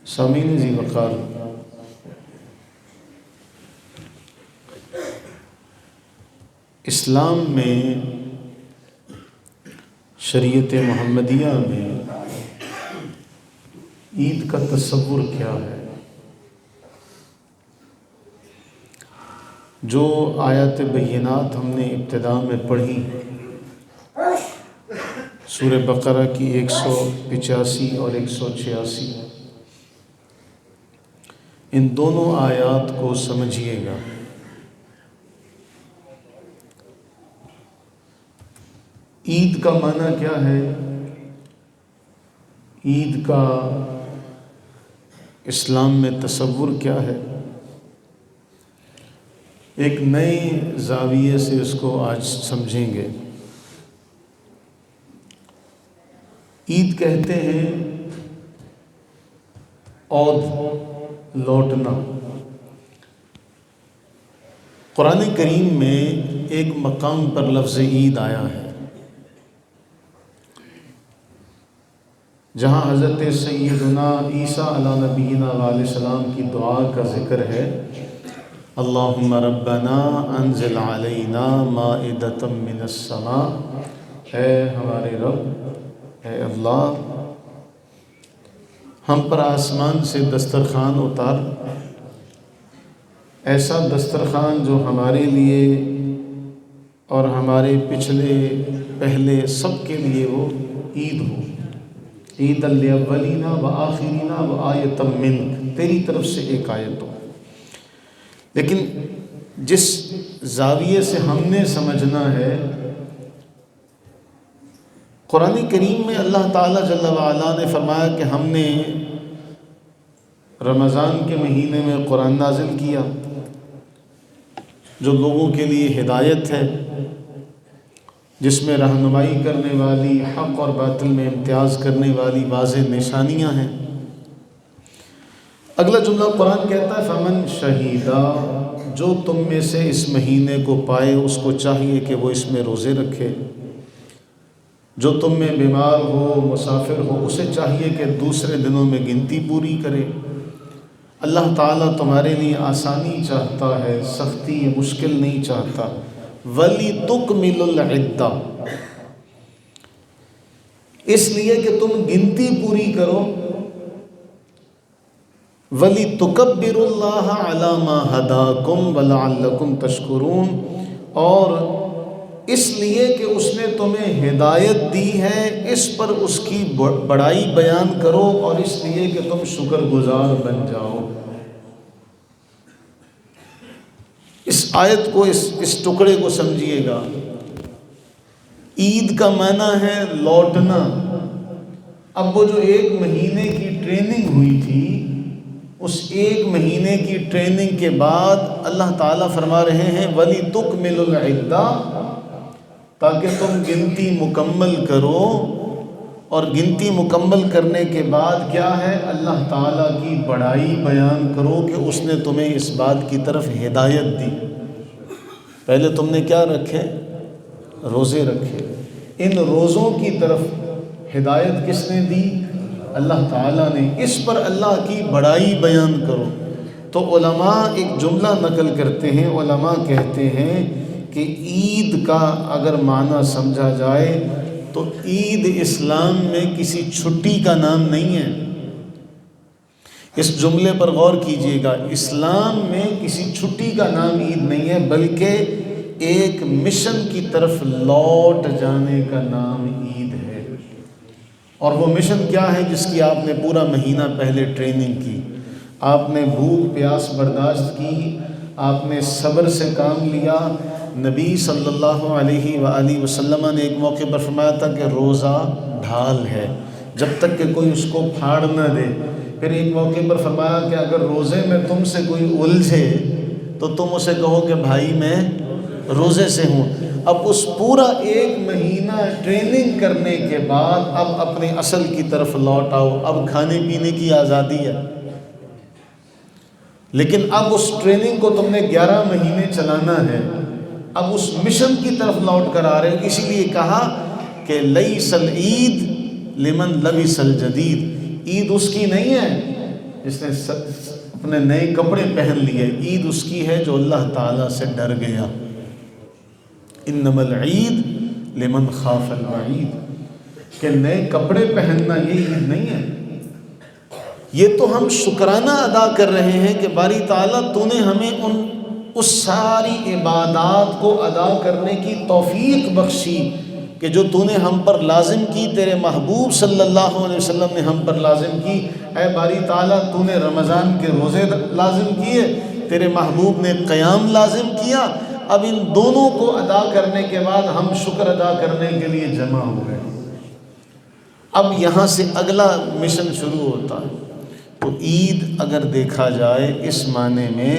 سامعین ذی وقار، اسلام میں شریعت محمدیہ میں عید کا تصور کیا ہے؟ جو آیات بینات ہم نے ابتدا میں پڑھی، سورہ بقرہ کی 185 اور 186، ان دونوں آیات کو سمجھیے گا۔ عید کا معنی کیا ہے؟ عید کا اسلام میں تصور کیا ہے؟ ایک نئے زاویے سے اس کو آج سمجھیں گے۔ عید کہتے ہیں عود، لوٹنا۔ قرآن کریم میں ایک مقام پر لفظ عید آیا ہے، جہاں حضرت سیدنا عیسیٰ علیہ نبینا علیہ السلام کی دعا کا ذکر ہے، اللہم ربنا انزل علینا مائدۃ من السماء، اے ہمارے رب، اے اللہ، ہم پر آسمان سے دسترخوان اتار، ایسا دسترخوان جو ہمارے لیے اور ہمارے پچھلے پہلے سب کے لیے وہ عید ہو، عید الاولینا و آخرینا و آیۃ منک، تیری طرف سے ایک آیت ہو۔ لیکن جس زاویے سے ہم نے سمجھنا ہے، قرآن کریم میں اللہ تعالیٰ جل وعلا نے فرمایا کہ ہم نے رمضان کے مہینے میں قرآن نازل کیا، جو لوگوں کے لیے ہدایت ہے، جس میں رہنمائی کرنے والی، حق اور باطل میں امتیاز کرنے والی واضح نشانیاں ہیں۔ اگلا جملہ قرآن کہتا ہے فمن شہیدہ، جو تم میں سے اس مہینے کو پائے اس کو چاہیے کہ وہ اس میں روزے رکھے، جو تم میں بیمار ہو، مسافر ہو، اسے چاہیے کہ دوسرے دنوں میں گنتی پوری کرے۔ اللہ تعالیٰ تمہارے لیے آسانی چاہتا ہے، سختی مشکل نہیں چاہتا۔ وَلِتُكْمِلُوا الْعِدَّةَ، اس لیے کہ تم گنتی پوری کرو۔ وَلِتُكَبِّرُوا اللَّهَ عَلَى مَا هَدَاكُمْ وَلَعَلَّكُمْ تَشْكُرُونَ، اور اس لیے کہ اس نے تمہیں ہدایت دی ہے، اس پر اس کی بڑائی بیان کرو، اور اس لیے کہ تم شکر گزار بن جاؤ۔ اس آیت کو، اس ٹکڑے کو سمجھیے گا۔ عید کا معنی ہے لوٹنا۔ اب وہ جو ایک مہینے کی ٹریننگ ہوئی تھی، اس ایک مہینے کی ٹریننگ کے بعد اللہ تعالیٰ فرما رہے ہیں وَلِتُكْمِلُوا الْعِدَّةَ، تاکہ تم گنتی مکمل کرو، اور گنتی مکمل کرنے کے بعد کیا ہے؟ اللہ تعالیٰ کی بڑائی بیان کرو کہ اس نے تمہیں اس بات کی طرف ہدایت دی۔ پہلے تم نے کیا رکھے؟ روزے رکھے۔ ان روزوں کی طرف ہدایت کس نے دی؟ اللہ تعالیٰ نے۔ اس پر اللہ کی بڑائی بیان کرو۔ تو علماء ایک جملہ نقل کرتے ہیں، علماء کہتے ہیں کہ عید کا اگر معنی سمجھا جائے تو عید اسلام میں کسی چھٹی کا نام نہیں ہے۔ اس جملے پر غور کیجئے گا، اسلام میں کسی چھٹی کا نام عید نہیں ہے، بلکہ ایک مشن کی طرف لوٹ جانے کا نام عید ہے۔ اور وہ مشن کیا ہے؟ جس کی آپ نے پورا مہینہ پہلے ٹریننگ کی، آپ نے بھوک پیاس برداشت کی، آپ نے صبر سے کام لیا۔ نبی صلی اللہ علیہ وآلہ وسلم نے ایک موقع پر فرمایا تھا کہ روزہ ڈھال ہے، جب تک کہ کوئی اس کو پھاڑ نہ دے۔ پھر ایک موقع پر فرمایا کہ اگر روزے میں تم سے کوئی الجھے تو تم اسے کہو کہ بھائی میں روزے سے ہوں۔ اب اس پورا ایک مہینہ ٹریننگ کرنے کے بعد اب اپنے اصل کی طرف لوٹ آؤ۔ اب کھانے پینے کی آزادی ہے، لیکن اب اس ٹریننگ کو تم نے 11 مہینے چلانا ہے، اب اس مشن کی طرف لوٹ کر آ رہے ہو۔ اسی لیے کہا کہ لیس العید لمن لبس الجدید، عید اس کی نہیں ہے جس نے اپنے نئے کپڑے پہن لیے، عید اس کی ہے جو اللہ تعالیٰ سے ڈر گیا۔ انما العید لمن خاف الوعید، کہ نئے کپڑے پہننا یہ عید نہیں ہے۔ یہ تو ہم شکرانہ ادا کر رہے ہیں کہ باری تعالیٰ تو نے ہمیں اس ساری عبادات کو ادا کرنے کی توفیق بخشی کہ جو تو نے ہم پر لازم کی، تیرے محبوب صلی اللہ علیہ وسلم نے ہم پر لازم کی۔ اے باری تعالیٰ تو نے رمضان کے روزے لازم کیے، تیرے محبوب نے قیام لازم کیا۔ اب ان دونوں کو ادا کرنے کے بعد ہم شکر ادا کرنے کے لیے جمع ہو گئے۔ اب یہاں سے اگلا مشن شروع ہوتا ہے۔ تو عید اگر دیکھا جائے اس معنی میں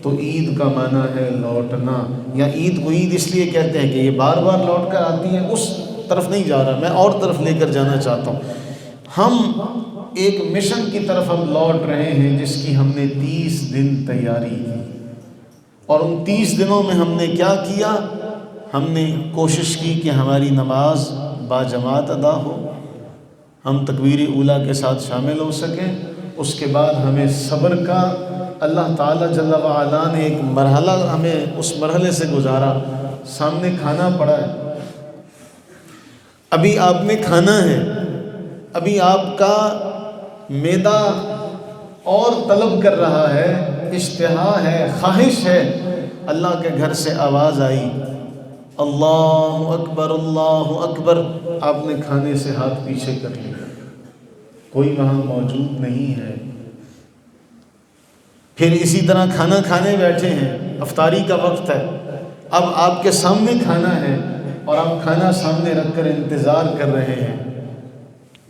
تو عید کا معنی ہے لوٹنا، یا عید کو عید اس لیے کہتے ہیں کہ یہ بار بار لوٹ کر آتی ہے۔ اس طرف نہیں جا رہا، میں اور طرف لے کر جانا چاہتا ہوں۔ ہم ایک مشن کی طرف ہم لوٹ رہے ہیں جس کی ہم نے 30 دن تیاری کی، اور ان 30 دنوں میں ہم نے کیا کیا؟ ہم نے کوشش کی کہ ہماری نماز باجماعت ادا ہو، ہم تکبیر اولیٰ کے ساتھ شامل ہو سکیں۔ اس کے بعد ہمیں صبر کا اللہ تعالیٰ جل وعلا نے ایک مرحلہ ہمیں اس مرحلے سے گزارا۔ سامنے کھانا پڑا ہے، ابھی آپ نے کھانا ہے، ابھی آپ کا معدہ اور طلب کر رہا ہے، اشتہا ہے، خواہش ہے۔ اللہ کے گھر سے آواز آئی، اللہ اکبر اللہ اکبر، آپ نے کھانے سے ہاتھ پیچھے کر لیا، کوئی وہاں موجود نہیں ہے۔ پھر اسی طرح کھانا کھانے بیٹھے ہیں، افطاری کا وقت ہے، اب آپ کے سامنے کھانا ہے اور آپ کھانا سامنے رکھ کر انتظار کر رہے ہیں۔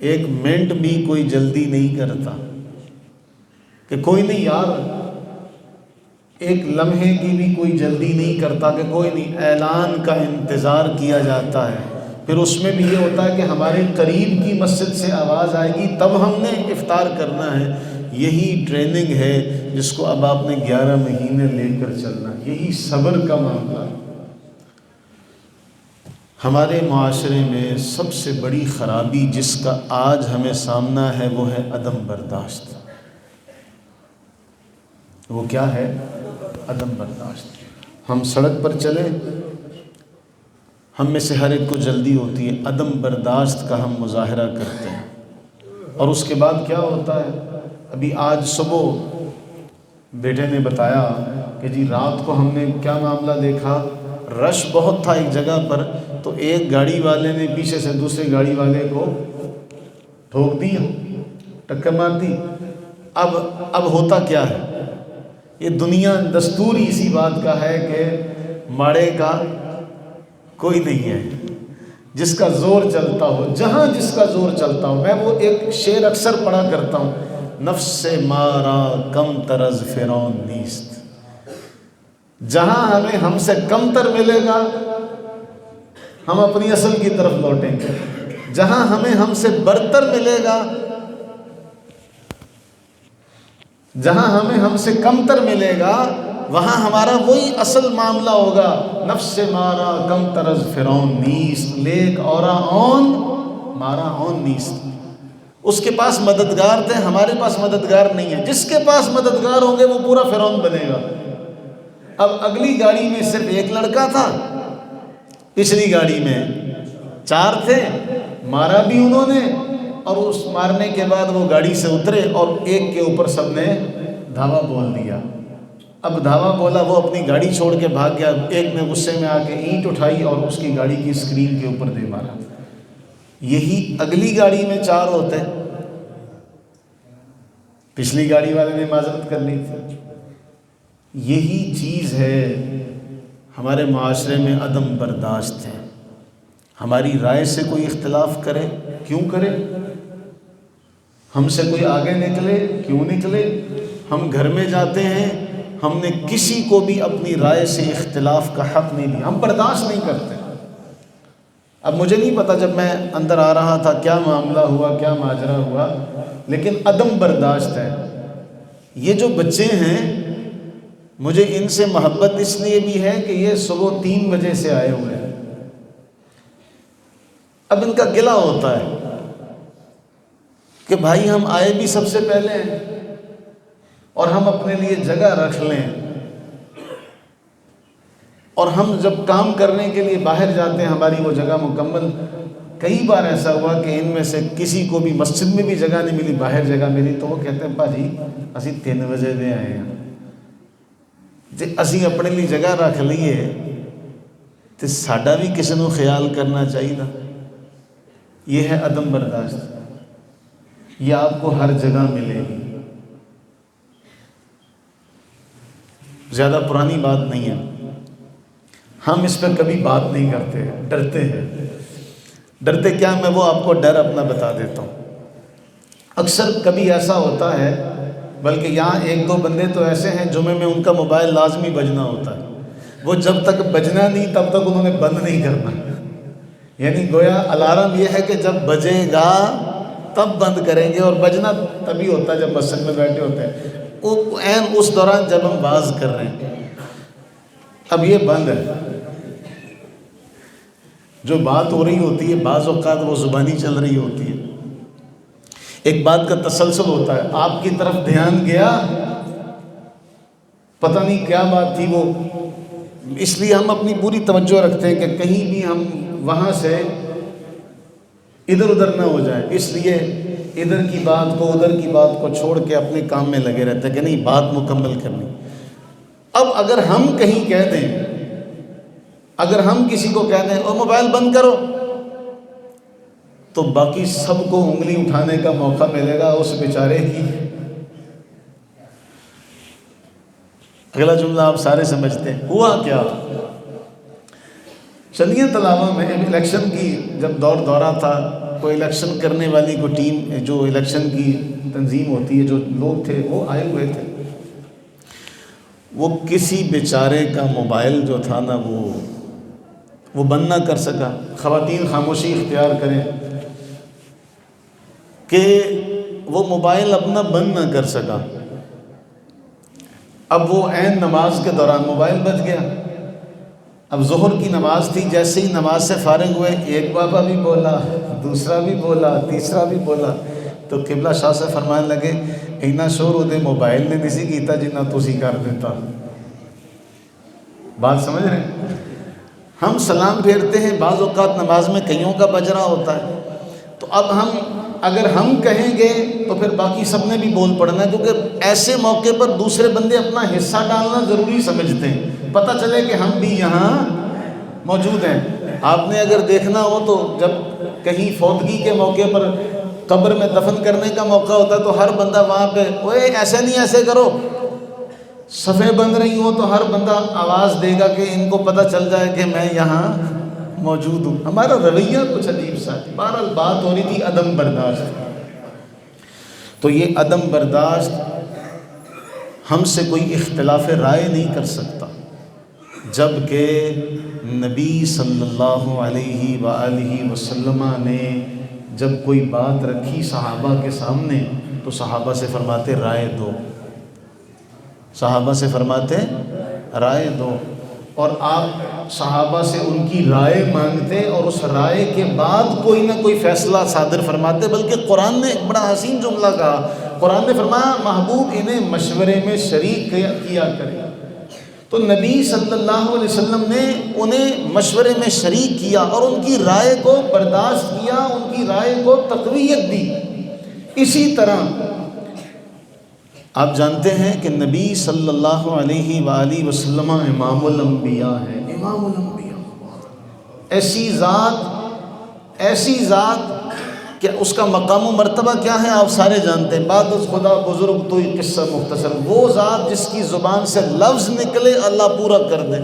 ایک منٹ بھی کوئی جلدی نہیں کرتا کہ کوئی نہیں یار، ایک لمحے کی بھی کوئی جلدی نہیں کرتا کہ کوئی نہیں، اعلان کا انتظار کیا جاتا ہے۔ پھر اس میں بھی یہ ہوتا ہے کہ ہمارے قریب کی مسجد سے آواز آئے گی تب ہم نے افطار کرنا ہے۔ یہی ٹریننگ ہے جس کو اب آپ نے 11 مہینے لے کر چلنا ہے، یہی صبر کا معاملہ ہے۔ ہمارے معاشرے میں سب سے بڑی خرابی جس کا آج ہمیں سامنا ہے وہ ہے عدم برداشت۔ وہ کیا ہے؟ عدم برداشت۔ ہم سڑک پر چلیں، ہم میں سے ہر ایک کو جلدی ہوتی ہے، عدم برداشت کا ہم مظاہرہ کرتے ہیں، اور اس کے بعد کیا ہوتا ہے؟ ابھی آج صبح بیٹے نے بتایا کہ جی رات کو ہم نے کیا معاملہ دیکھا، رش بہت تھا ایک جگہ پر، تو ایک گاڑی والے نے پیچھے سے دوسرے گاڑی والے کو ٹھوک دیا، ٹکر مار دی۔ اب ہوتا کیا ہے؟ یہ دنیا دستور ہی اسی بات کا ہے کہ ماڑے کا کوئی نہیں ہے، جس کا زور چلتا ہو، جہاں جس کا زور چلتا ہو۔ میں وہ ایک شعر اکثر پڑھا کرتا ہوں، نفس سے مارا کم ترز فرعون نیست۔ جہاں ہمیں ہم سے کم تر ملے گا ہم اپنی اصل کی طرف لوٹیں گے، جہاں ہمیں ہم سے برتر ملے گا، جہاں ہمیں ہم سے کم تر ملے گا وہاں ہمارا وہی اصل معاملہ ہوگا۔ نفس سے مارا کم ترز فرعون نیست، لیک اورا اون مارا اون نیست۔ اس کے پاس مددگار تھے، ہمارے پاس مددگار نہیں ہے۔ جس کے پاس مددگار ہوں گے وہ پورا فرعون بنے گا۔ اب اگلی گاڑی میں صرف ایک لڑکا تھا، پچھلی گاڑی میں 4 تھے، مارا بھی انہوں نے، اور اس مارنے کے بعد وہ گاڑی سے اترے اور ایک کے اوپر سب نے دھاوا بول دیا۔ اب دھاوا بولا، وہ اپنی گاڑی چھوڑ کے بھاگ گیا، ایک نے غصے میں آ کے اینٹ اٹھائی اور اس کی گاڑی کی اسکرین کے اوپر دے مارا۔ یہی اگلی گاڑی میں 4 ہوتے، پچھلی گاڑی والے نے معذرت کر لی تھی۔ یہی چیز ہے ہمارے معاشرے میں عدم برداشت ہے۔ ہماری رائے سے کوئی اختلاف کرے، کیوں کرے؟ ہم سے کوئی آگے نکلے، کیوں نکلے؟ ہم گھر میں جاتے ہیں، ہم نے کسی کو بھی اپنی رائے سے اختلاف کا حق نہیں دیا، ہم برداشت نہیں کرتے۔ اب مجھے نہیں پتا جب میں اندر آ رہا تھا کیا معاملہ ہوا، کیا ماجرا ہوا، لیکن عدم برداشت ہے۔ یہ جو بچے ہیں مجھے ان سے محبت اس لیے بھی ہے کہ یہ صبح 3 بجے سے آئے ہوئے ہیں۔ اب ان کا گلہ ہوتا ہے کہ بھائی ہم آئے بھی سب سے پہلے ہیں، اور ہم اپنے لیے جگہ رکھ لیں، اور ہم جب کام کرنے کے لیے باہر جاتے ہیں ہماری وہ جگہ مکمل، کئی بار ایسا ہوا کہ ان میں سے کسی کو بھی مسجد میں بھی جگہ نہیں ملی، باہر جگہ ملی، تو وہ کہتے ہیں پاجی اسی 3 بجے دے آئے ہیں، جی اسی اپنے لیے جگہ رکھ لیے تو ساڈا بھی کسی کو خیال کرنا چاہیے نا۔ یہ ہے عدم برداشت، یہ آپ کو ہر جگہ ملے گی، زیادہ پرانی بات نہیں ہے، ہم اس پر کبھی بات نہیں کرتے، ڈرتے ہیں۔ ڈرتے کیا؟ میں وہ آپ کو ڈر اپنا بتا دیتا ہوں۔ اکثر کبھی ایسا ہوتا ہے، بلکہ یہاں 1-2 بندے تو ایسے ہیں جمعے میں ان کا موبائل لازمی بجنا ہوتا ہے، وہ جب تک بجنا نہیں تب تک انہوں نے بند نہیں کرنا، یعنی گویا الارم یہ ہے کہ جب بجے گا تب بند کریں گے، اور بجنا تبھی ہوتا ہے جب مسجد میں بیٹھے ہوتے ہیں، وہ عین اس دوران جب ہم واز کر رہے ہیں۔ اب یہ بند ہے، جو بات ہو رہی ہوتی ہے بعض اوقات وہ زبانی چل رہی ہوتی ہے، ایک بات کا تسلسل ہوتا ہے، آپ کی طرف دھیان گیا، پتہ نہیں کیا بات تھی وہ، اس لیے ہم اپنی پوری توجہ رکھتے ہیں کہ کہیں بھی ہم وہاں سے ادھر ادھر نہ ہو جائیں، اس لیے ادھر کی بات کو ادھر کی بات کو چھوڑ کے اپنے کام میں لگے رہتے ہیں کہ نہیں بات مکمل کرنی۔ اب اگر ہم کہیں کہہ دیں، اگر ہم کسی کو کہہ دیں او موبائل بند کرو، تو باقی سب کو انگلی اٹھانے کا موقع ملے گا اس بیچارے کی۔ اگلا جملہ آپ سارے سمجھتے ہیں، ہوا کیا؟ چلیے تلاوہ میں الیکشن کی جب دورہ تھا، کوئی الیکشن کرنے والی کو ٹیم، جو الیکشن کی تنظیم ہوتی ہے، جو لوگ تھے وہ آئے ہوئے تھے، وہ کسی بیچارے کا موبائل جو تھا نا وہ بند نہ کر سکا۔ خواتین خاموشی اختیار کریں کہ وہ موبائل اپنا بند نہ کر سکا۔ اب وہ عین نماز کے دوران موبائل بج گیا۔ اب ظہر کی نماز تھی، جیسے ہی نماز سے فارغ ہوئے، ایک بابا بھی بولا، دوسرا بھی بولا، تیسرا بھی بولا، تو قبلہ شاہ سے فرمانے لگے اینا شور اودے موبائل نے نہیں کیتا جنہ تسی کر دیتا۔ بات سمجھ رہے ہیں؟ ہم سلام پھیرتے ہیں، بعض اوقات نماز میں کئیوں کا بج رہا ہوتا ہے، تو اب اگر ہم کہیں گے تو پھر باقی سب نے بھی بول پڑنا ہے، کیونکہ ایسے موقع پر دوسرے بندے اپنا حصہ ڈالنا ضروری سمجھتے ہیں، پتہ چلے کہ ہم بھی یہاں موجود ہیں۔ آپ نے اگر دیکھنا ہو تو جب کہیں فوتگی کے موقع پر قبر میں دفن کرنے کا موقع ہوتا ہے تو ہر بندہ وہاں پہ اوے ایسے نہیں ایسے کرو، صفیں بند رہی ہوں تو ہر بندہ آواز دے گا کہ ان کو پتہ چل جائے کہ میں یہاں موجود ہوں۔ ہمارا رویہ کچھ عجیب سا ہے۔ بہرحال بات ہو رہی تھی عدم برداشت، تو یہ عدم برداشت ہم سے کوئی اختلاف رائے نہیں کر سکتا، جبکہ نبی صلی اللہ علیہ وآلہ وسلم نے جب کوئی بات رکھی صحابہ کے سامنے تو صحابہ سے فرماتے رائے دو، صحابہ سے فرماتے رائے دو، اور آپ صحابہ سے ان کی رائے مانگتے اور اس رائے کے بعد کوئی نہ کوئی فیصلہ صادر فرماتے۔ بلکہ قرآن نے ایک بڑا حسین جملہ کہا، قرآن نے فرمایا محبوب انہیں مشورے میں شریک کیا کرے، تو نبی صلی اللہ علیہ وسلم نے انہیں مشورے میں شریک کیا اور ان کی رائے کو برداشت کیا، ان کی رائے کو تقویت دی۔ اسی طرح آپ جانتے ہیں کہ نبی صلی اللہ علیہ وآلہ وسلم امام الانبیاء ہے، امام الانبیاء، ایسی ذات کہ اس کا مقام و مرتبہ کیا ہے آپ سارے جانتے ہیں، بعد از خدا بزرگ تو یہ قصہ مختصر، وہ ذات جس کی زبان سے لفظ نکلے اللہ پورا کر دے،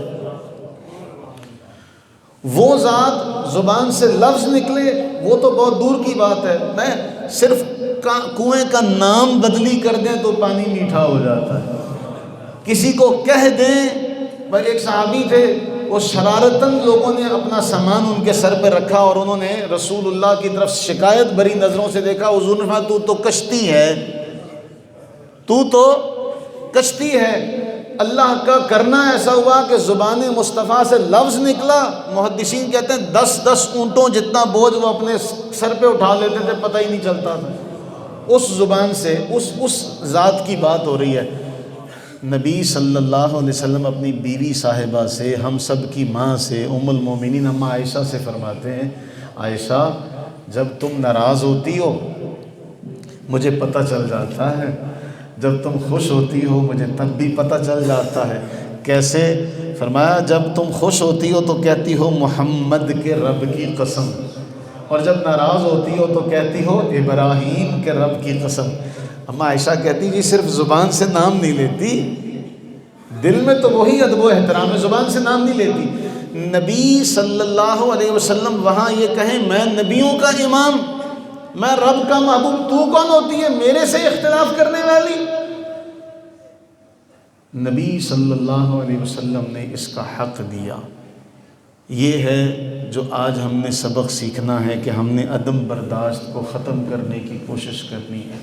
وہ ذات زبان سے لفظ نکلے وہ تو بہت دور کی بات ہے، میں صرف کنویں کا نام بدلی کر دیں تو پانی میٹھا ہو جاتا ہے، کسی کو کہہ دیں۔ بھائی ایک صحابی تھے، وہ شرارتاً لوگوں نے اپنا سامان ان کے سر پہ رکھا اور انہوں نے رسول اللہ کی طرف شکایت بھری نظروں سے دیکھا، حضور نے فرمایا تو تو کشتی ہے، تو تو کشتی ہے۔ اللہ کا کرنا ایسا ہوا کہ زبان مصطفیٰ سے لفظ نکلا، محدثین کہتے ہیں 10 اونٹوں جتنا بوجھ وہ اپنے سر پہ اٹھا لیتے تھے، پتہ ہی نہیں چلتا تھا، اس زبان سے اس ذات کی بات ہو رہی ہے۔ نبی صلی اللہ علیہ وسلم اپنی بیوی صاحبہ سے، ہم سب کی ماں سے، ام المومنین اماں عائشہ سے فرماتے ہیں، عائشہ جب تم ناراض ہوتی ہو مجھے پتہ چل جاتا ہے، جب تم خوش ہوتی ہو مجھے تب بھی پتہ چل جاتا ہے۔ کیسے؟ فرمایا جب تم خوش ہوتی ہو تو کہتی ہو محمد کے رب کی قسم، اور جب ناراض ہوتی ہو تو کہتی ہو ابراہیم کے رب کی قسم۔ اماں عائشہ کہتی جی صرف زبان سے نام نہیں لیتی، دل میں تو وہی ادب و احترام ہے، زبان سے نام نہیں لیتی۔ نبی صلی اللہ علیہ وسلم وہاں یہ کہیں میں نبیوں کا امام، میں رب کا محبوب، تو کون ہوتی ہے میرے سے اختلاف کرنے والی؟ نبی صلی اللہ علیہ وسلم نے اس کا حق دیا۔ یہ ہے جو آج ہم نے سبق سیکھنا ہے کہ ہم نے عدم برداشت کو ختم کرنے کی کوشش کرنی ہے۔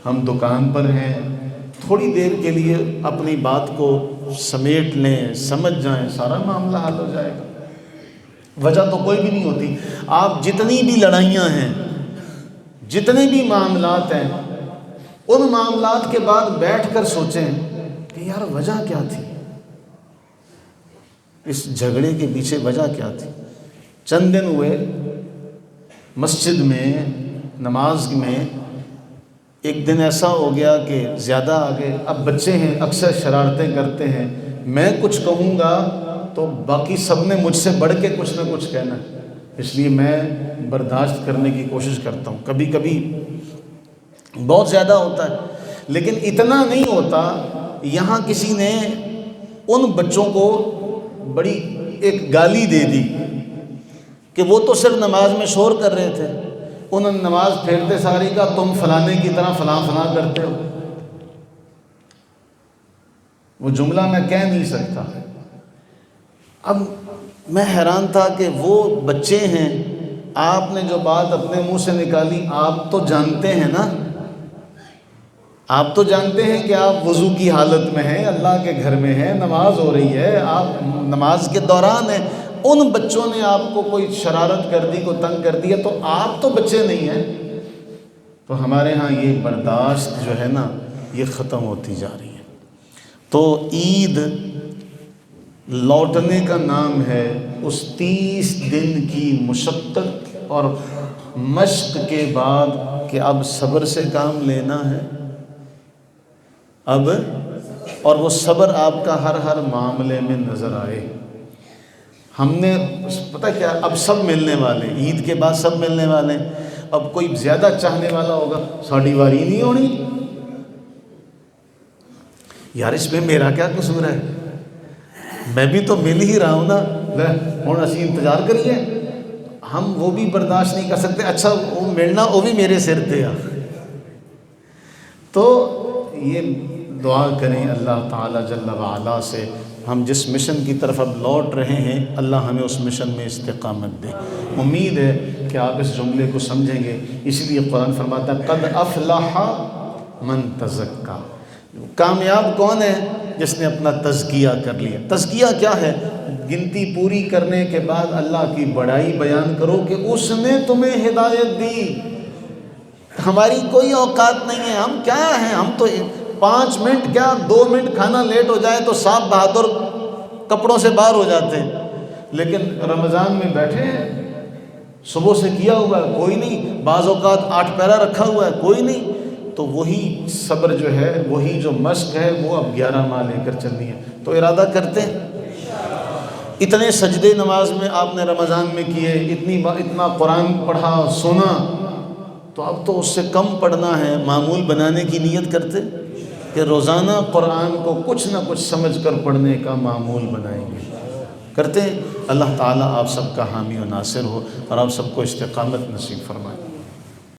ہم دکان پر ہیں، تھوڑی دیر کے لیے اپنی بات کو سمیٹ لیں، سمجھ جائیں، سارا معاملہ حل ہو جائے گا۔ وجہ تو کوئی بھی نہیں ہوتی۔ آپ جتنی بھی لڑائیاں ہیں، جتنے بھی معاملات ہیں، ان معاملات کے بعد بیٹھ کر سوچیں کہ یار وجہ کیا تھی، اس جھگڑے کے پیچھے وجہ کیا تھی۔ چند دن ہوئے مسجد میں نماز میں، ایک دن ایسا ہو گیا کہ زیادہ آگے، اب بچے ہیں اکثر شرارتیں کرتے ہیں، میں کچھ کہوں گا تو باقی سب نے مجھ سے بڑھ کے کچھ نہ کچھ کہنا ہے، اس لیے میں برداشت کرنے کی کوشش کرتا ہوں۔ کبھی کبھی بہت زیادہ ہوتا ہے، لیکن اتنا نہیں ہوتا۔ یہاں کسی نے ان بچوں کو بڑی ایک گالی دے دی کہ وہ تو صرف نماز میں شور کر رہے تھے، انہوں نے نماز پھیرتے ساری کا تم فلانے کی طرح فلاں فلاں کرتے ہو۔ وہ جملہ میں کہہ نہیں سکتا۔ اب میں حیران تھا کہ وہ بچے ہیں، آپ نے جو بات اپنے منہ سے نکالی، آپ تو جانتے ہیں نا، آپ تو جانتے ہیں کہ آپ وضو کی حالت میں ہیں، اللہ کے گھر میں ہیں، نماز ہو رہی ہے، آپ نماز کے دوران ہیں، ان بچوں نے آپ کو کوئی شرارت کر دی، کوئی تنگ کر دیا، تو آپ تو بچے نہیں ہیں۔ تو ہمارے ہاں یہ برداشت جو ہے نا یہ ختم ہوتی جا رہی ہے۔ تو عید لوٹنے کا نام ہے، اس 30 دن کی مشقت اور مشق کے بعد کہ اب صبر سے کام لینا ہے، اب اور وہ صبر آپ کا ہر معاملے میں نظر آئے۔ ہم نے پتہ کیا، اب سب ملنے والے، عید کے بعد سب ملنے والے، اب کوئی زیادہ چاہنے والا ہوگا ساڑی واری نہیں ہونی، یار اس میں میرا کیا قصور ہے، میں بھی تو مل ہی رہا ہوں نا، ہوں اسی انتظار کریے۔ ہم وہ بھی برداشت نہیں کر سکتے، اچھا وہ ملنا وہ بھی میرے سر تے آ۔ تو یہ دعا کریں اللہ تعالیٰ جل وعلا سے، ہم جس مشن کی طرف اب لوٹ رہے ہیں اللہ ہمیں اس مشن میں استقامت دے۔ امید ہے کہ آپ اس جملے کو سمجھیں گے، اس لیے قرآن فرماتا ہے قد افلح من تزکا، کامیاب کون ہے؟ جس نے اپنا تزکیہ کر لیا۔ تزکیہ کیا ہے؟ گنتی پوری کرنے کے بعد اللہ کی بڑائی بیان کرو کہ اس نے تمہیں ہدایت دی۔ ہماری کوئی اوقات نہیں ہے، ہم کیا ہیں، ہم تو 5 منٹ کیا 2 منٹ کھانا لیٹ ہو جائے تو صاحب بہادر کپڑوں سے باہر ہو جاتے ہیں، لیکن رمضان میں بیٹھے ہیں، صبح سے کیا ہوا ہے کوئی نہیں، بعض اوقات 8 پیرا رکھا ہوا ہے کوئی نہیں۔ تو وہی صبر جو ہے، وہی جو مشق ہے، وہ اب 11 ماہ لے کر چلنی ہے۔ تو ارادہ کرتے ہیں، اتنے سجدے نماز میں آپ نے رمضان میں کیے، اتنا قرآن پڑھا سنا، تو اب تو اس سے کم پڑھنا ہے، معمول بنانے کی نیت کرتے کہ روزانہ قرآن کو کچھ نہ کچھ سمجھ کر پڑھنے کا معمول بنائیں گے، کرتے ہیں۔ اللہ تعالیٰ آپ سب کا حامی و ناصر ہو اور آپ سب کو استقامت نصیب فرمائے۔